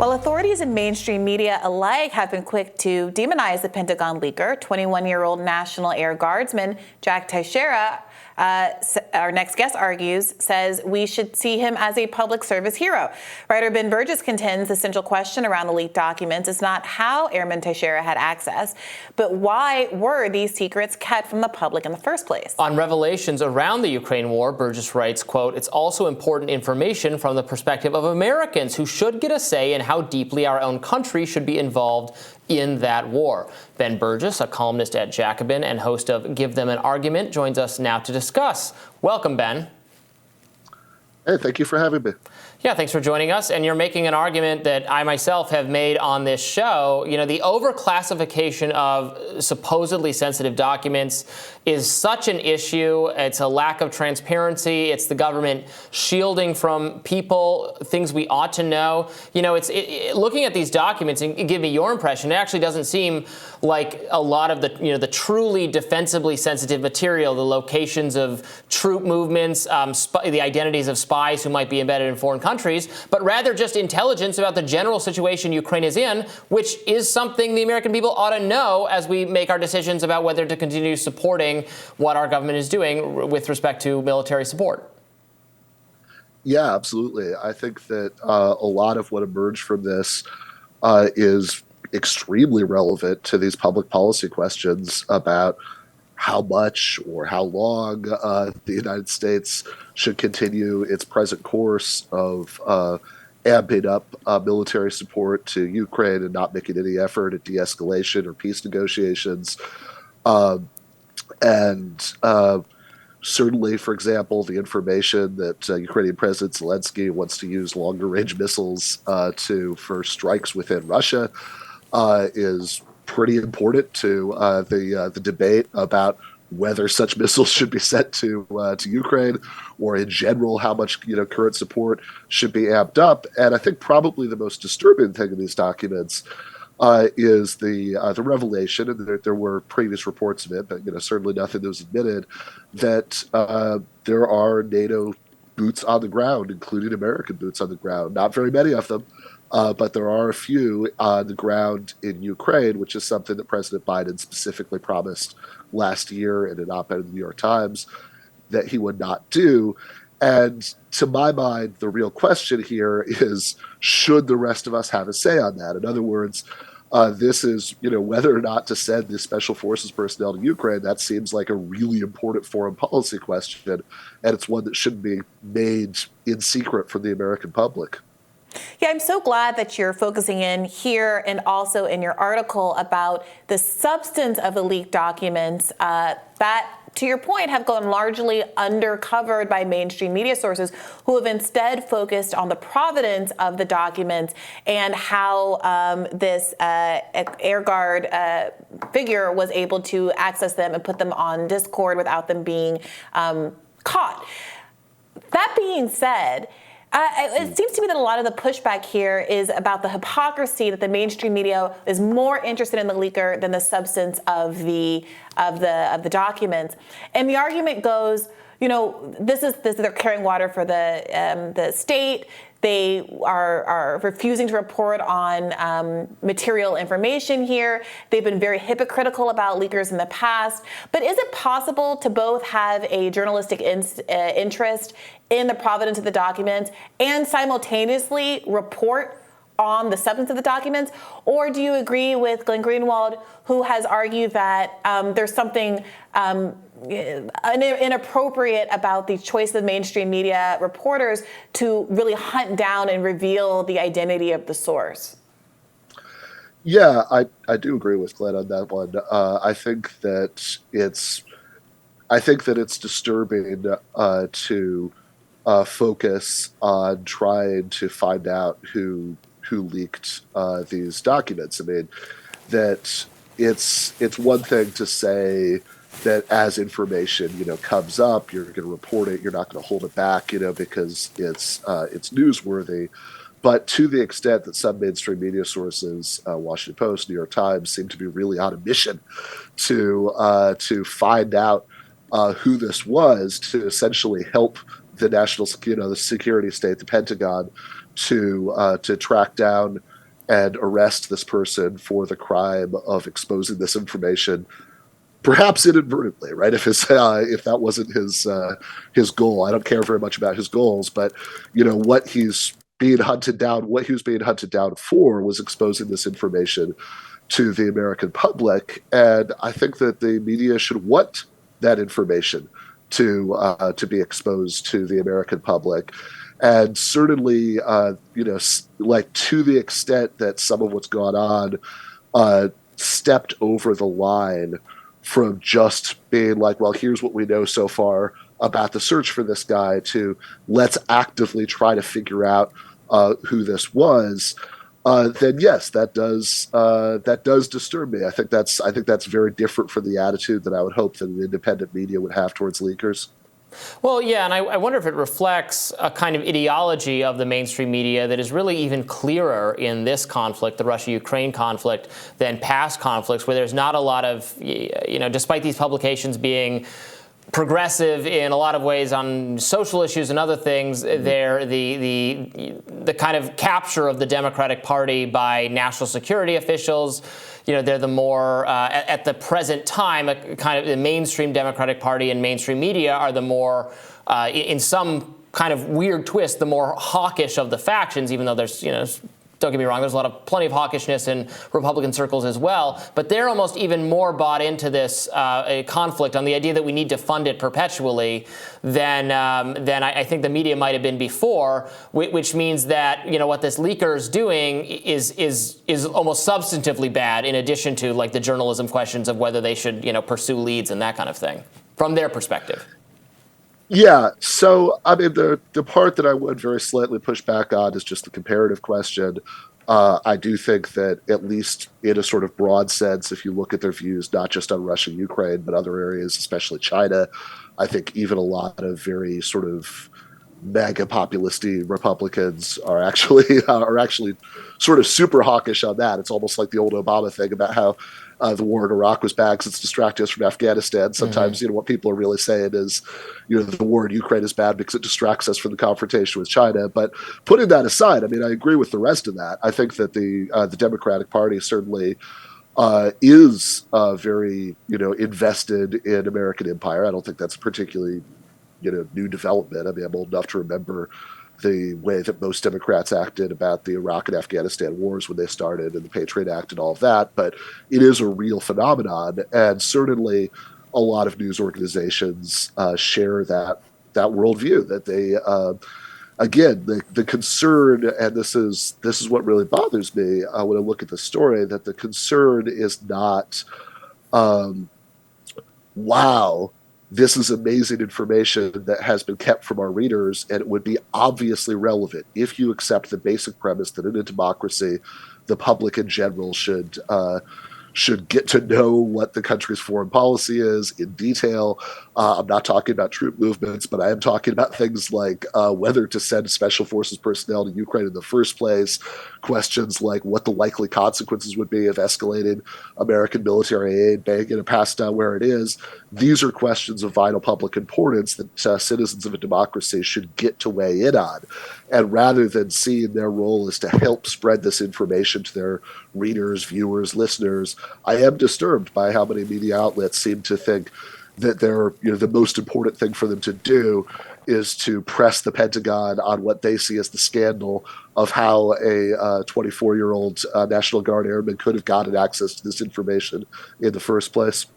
While authorities and mainstream media alike have been quick to demonize the Pentagon leaker, 21-year-old National Air Guardsman Jack Teixeira, our next guest argues, says we should see him as a public service hero. Writer Ben Burgis contends the central question around the leaked documents is not how Airman Teixeira had access, but why were these secrets kept from the public in the first place? On revelations around the Ukraine war, Burgis writes, quote, "It's also important information from the perspective of Americans who should get a say in how deeply our own country should be involved in that war." Ben Burgis, a columnist at Jacobin and host of Give Them an Argument, joins us now to discuss. Welcome, Ben. Hey, thank you for having me. Yeah, thanks for joining us. And you're making an argument that I myself have made on this show. You know, the overclassification of supposedly sensitive documents is such an issue. It's a lack of transparency. It's the government shielding from people things we ought to know. You know, looking at these documents and give me your impression, it actually doesn't seem like a lot of the truly defensively sensitive material, the locations of troop movements, the identities of spies who might be embedded in foreign countries, but rather just intelligence about the general situation Ukraine is in, which is something the American people ought to know as we make our decisions about whether to continue supporting what our government is doing with respect to military support. Yeah, absolutely. I think that a lot of what emerged from this is extremely relevant to these public policy questions about how much or how long the United States should continue its present course of amping up military support to Ukraine and not making any effort at de-escalation or peace negotiations. Certainly, for example, the information that Ukrainian President Zelensky wants to use longer-range missiles for strikes within Russia is pretty important to the debate about whether such missiles should be sent to Ukraine, or in general how much current support should be amped up. And I think probably the most disturbing thing in these documents is the revelation, and there were previous reports of it, but certainly nothing that was admitted, that there are NATO boots on the ground, including American boots on the ground. Not very many of them, but there are a few on the ground in Ukraine, which is something that President Biden specifically promised last year in an op-ed in the New York Times that he would not do. And to my mind, the real question here is, should the rest of us have a say on that? In other words, this is, whether or not to send the special forces personnel to Ukraine. That seems like a really important foreign policy question, and it's one that shouldn't be made in secret from the American public. Yeah, I'm so glad that you're focusing in here and also in your article about the substance of the leaked documents that, to your point, have gone largely undercovered by mainstream media sources who have instead focused on the provenance of the documents and how this Air Guard figure was able to access them and put them on Discord without them being caught. That being said, it seems to me that a lot of the pushback here is about the hypocrisy that the mainstream media is more interested in the leaker than the substance of the documents. And the argument goes, they're carrying water for the state. They are refusing to report on material information here. They've been very hypocritical about leakers in the past. But is it possible to both have a journalistic interest in the provenance of the documents and simultaneously report on the substance of the documents? Or do you agree with Glenn Greenwald, who has argued that there's something inappropriate about the choice of mainstream media reporters to really hunt down and reveal the identity of the source? Yeah, I do agree with Glenn on that one. I think that it's disturbing to focus on trying to find out who leaked these documents. I mean, that it's one thing to say that as information comes up, you're going to report it. You're not going to hold it back, because it's newsworthy. But to the extent that some mainstream media sources, Washington Post, New York Times, seem to be really on a mission to find out who this was, to essentially help the national, the security state, the Pentagon, to track down and arrest this person for the crime of exposing this information, perhaps inadvertently, right? If that wasn't his goal, I don't care very much about his goals, but what he was being hunted down for was exposing this information to the American public, and I think that the media should want that information to be exposed to the American public. And certainly, like to the extent that some of what's gone on stepped over the line from just being like, well, here's what we know so far about the search for this guy, to let's actively try to figure out who this was, then yes, that does disturb me. I think that's very different from the attitude that I would hope that an independent media would have towards leakers. Well, yeah, and I wonder if it reflects a kind of ideology of the mainstream media that is really even clearer in this conflict, the Russia-Ukraine conflict, than past conflicts, where there's not a lot of, despite these publications being progressive in a lot of ways on social issues and other things, they're the kind of capture of the Democratic Party by national security officials. They're the more, at the present time, kind of the mainstream Democratic Party and mainstream media are the more, in some kind of weird twist, the more hawkish of the factions, even though there's, don't get me wrong, there's plenty of hawkishness in Republican circles as well, but they're almost even more bought into this conflict on the idea that we need to fund it perpetually than I think the media might have been before, which means that what this leaker is doing is almost substantively bad, in addition to like the journalism questions of whether they should pursue leads and that kind of thing from their perspective. Yeah, so I mean, the part that I would very slightly push back on is just the comparative question. I do think that, at least in a sort of broad sense, if you look at their views, not just on Russia, Ukraine, but other areas, especially China, I think even a lot of very sort of mega populisty Republicans are actually sort of super hawkish on that. It's almost like the old Obama thing about how the war in Iraq was bad because it's distracting us from Afghanistan. Sometimes, what people are really saying is, the war in Ukraine is bad because it distracts us from the confrontation with China. But putting that aside, I mean, I agree with the rest of that. I think that the Democratic Party certainly is very, invested in American empire. I don't think that's a particularly, new development. I mean, I'm old enough to remember the way that most Democrats acted about the Iraq and Afghanistan wars when they started, and the Patriot Act and all of that. But it is a real phenomenon, and certainly a lot of news organizations share that worldview. That they, again, the concern, and this is what really bothers me when I look at the story, that the concern is not, wow, this is amazing information that has been kept from our readers, and it would be obviously relevant if you accept the basic premise that in a democracy, the public in general should get to know what the country's foreign policy is in detail. I'm not talking about troop movements, but I am talking about things like whether to send special forces personnel to Ukraine in the first place, questions like what the likely consequences would be of escalating American military aid, begging to pass down where it is. These are questions of vital public importance that citizens of a democracy should get to weigh in on. And rather than seeing their role as to help spread this information to their readers, viewers, listeners, I am disturbed by how many media outlets seem to think that the most important thing for them to do is to press the Pentagon on what they see as the scandal of how a 24-year-old National Guard airman could have gotten access to this information in the first place.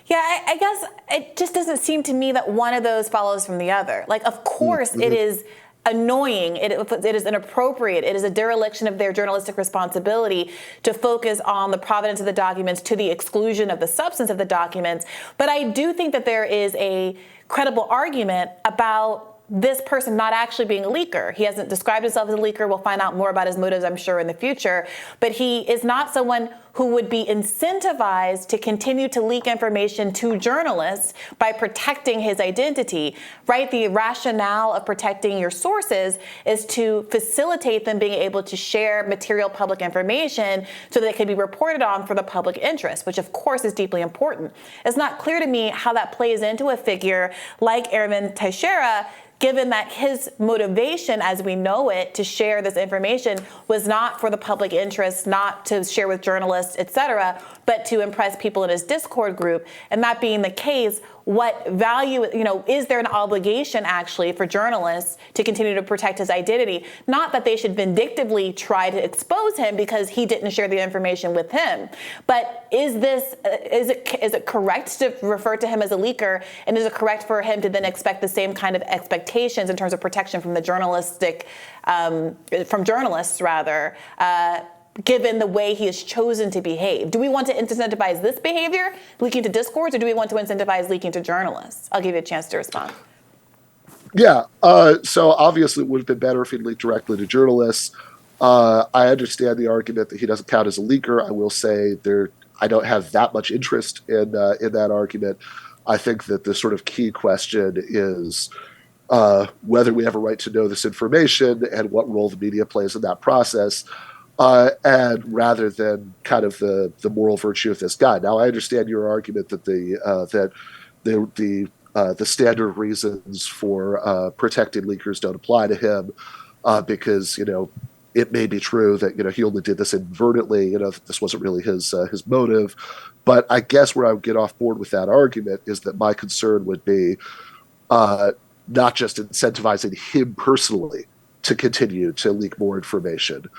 Yeah, I guess it just doesn't seem to me that one of those follows from the other. Like, of course, it is annoying, it is inappropriate, it is a dereliction of their journalistic responsibility to focus on the provenance of the documents to the exclusion of the substance of the documents. But I do think that there is a credible argument about this person not actually being a leaker. He hasn't described himself as a leaker. We'll find out more about his motives, I'm sure, in the future. But he is not someone who would be incentivized to continue to leak information to journalists by protecting his identity, right? The rationale of protecting your sources is to facilitate them being able to share material public information so that it can be reported on for the public interest, which of course is deeply important. It's not clear to me how that plays into a figure like Airman Teixeira, given that his motivation, as we know it, to share this information was not for the public interest, not to share with journalists, et cetera, but to impress people in his Discord group. And that being the case, what value, is there an obligation actually for journalists to continue to protect his identity? Not that they should vindictively try to expose him because he didn't share the information with him. But is it correct to refer to him as a leaker? And is it correct for him to then expect the same kind of expectations in terms of protection from the from journalists rather, given the way he has chosen to behave? Do we want to incentivize this behavior, leaking to Discords, or do we want to incentivize leaking to journalists? I'll give you a chance to respond. Yeah. So obviously it would have been better if he'd leaked directly to journalists. I understand the argument that he doesn't count as a leaker. I will say I don't have that much interest in that argument. I think that the sort of key question is whether we have a right to know this information and what role the media plays in that process. And rather than kind of the moral virtue of this guy. Now, I understand your argument that the standard reasons for protecting leakers don't apply to him because it may be true that he only did this inadvertently. That this wasn't really his motive. But I guess where I would get off board with that argument is that my concern would be not just incentivizing him personally to continue to leak more information,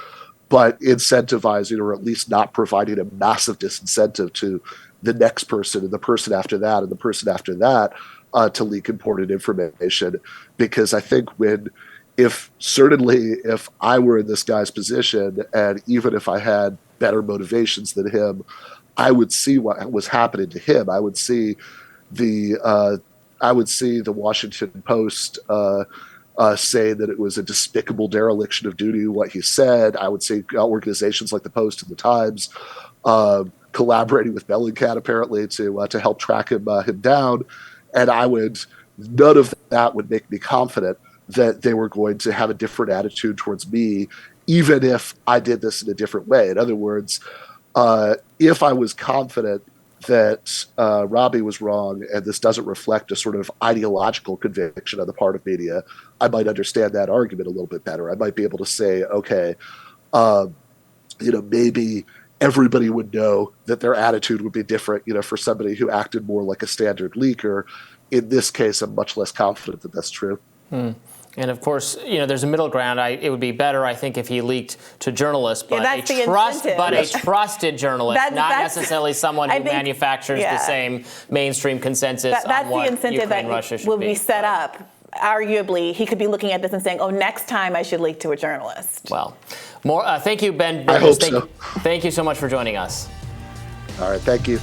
but incentivizing or at least not providing a massive disincentive to the next person and the person after that and the person after that to leak important information. Because I think if I were in this guy's position, and even if I had better motivations than him, I would see what was happening to him. I would see the Washington Post saying that it was a despicable dereliction of duty, what he said. I would see organizations like the Post and the Times collaborating with Bellingcat apparently to help track him down. And none of that would make me confident that they were going to have a different attitude towards me, even if I did this in a different way. In other words, if I was confident that Robbie was wrong and this doesn't reflect a sort of ideological conviction on the part of media, I might understand that argument a little bit better. I might be able to say, okay, maybe everybody would know that their attitude would be different, for somebody who acted more like a standard leaker. In this case, I'm much less confident that that's true. And of course, there's a middle ground. It would be better, I think, if he leaked to journalists, but a trusted journalist, not necessarily someone who manufactures the same mainstream consensus on what Ukraine and Russia should be. That's the incentive that will be set up. Arguably, he could be looking at this and saying, "Oh, next time I should leak to a journalist." Well, thank you, Ben. I hope so. Thank you so much for joining us. All right, thank you.